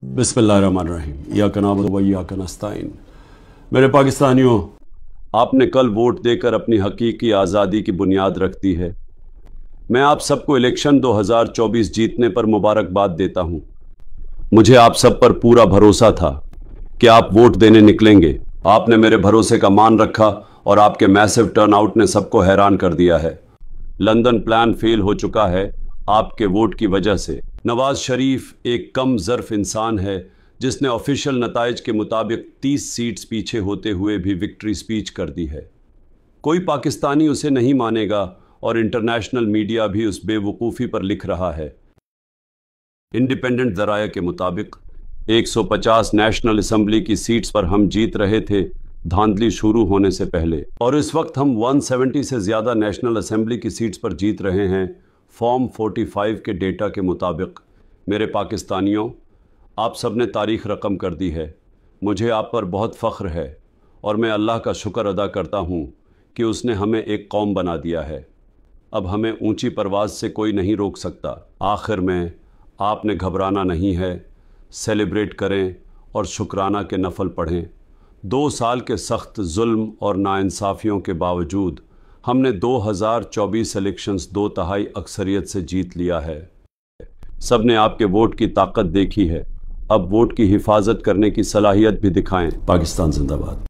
बिस्मिल्लाहिर्रहमानिर्रहीम, इय्याका नअबुदु व इय्याका नस्तईन। मेरे पाकिस्तानियों, आपने कल वोट देकर अपनी हकीकी आज़ादी की बुनियाद रख दी है। मैं आप सबको इलेक्शन 2024 जीतने पर मुबारकबाद देता हूं। मुझे आप सब पर पूरा भरोसा था कि आप वोट देने निकलेंगे। आपने मेरे भरोसे का मान रखा और आपके मैसिव टर्नआउट ने सबको हैरान कर दिया है। लंदन प्लान फेल हो चुका है आपके वोट की वजह से। नवाज शरीफ एक कम ज़र्फ इंसान है जिसने ऑफिशियल नताइज के मुताबिक 30 सीट्स पीछे होते हुए भी विक्ट्री स्पीच कर दी है। कोई पाकिस्तानी उसे नहीं मानेगा और इंटरनेशनल मीडिया भी उस बेवकूफ़ी पर लिख रहा है। इंडिपेंडेंट ज़राया के मुताबिक 150 नेशनल असम्बली की सीट्स पर हम जीत रहे थे धांधली शुरू होने से पहले, और इस वक्त हम 170 से ज़्यादा नेशनल असम्बली की सीट्स पर जीत रहे हैं फॉर्म 45 के डेटा के मुताबिक। मेरे पाकिस्तानियों, आप सब ने तारीख़ रकम कर दी है। मुझे आप पर बहुत फ़ख्र है और मैं अल्लाह का शुक्र अदा करता हूँ कि उसने हमें एक कौम बना दिया है। अब हमें ऊंची परवाज़ से कोई नहीं रोक सकता। आखिर में आपने घबराना नहीं है, सेलिब्रेट करें और शुक्राना के नफल पढ़ें। 2 साल के सख्त जुल्म और नाइंसाफ़ियों के बावजूद हमने 2024 इलेक्शंस 2/3 अक्सरियत से जीत लिया है। सब ने आपके वोट की ताकत देखी है। अब वोट की हिफाजत करने की सलाहियत भी दिखाएं। पाकिस्तान जिंदाबाद।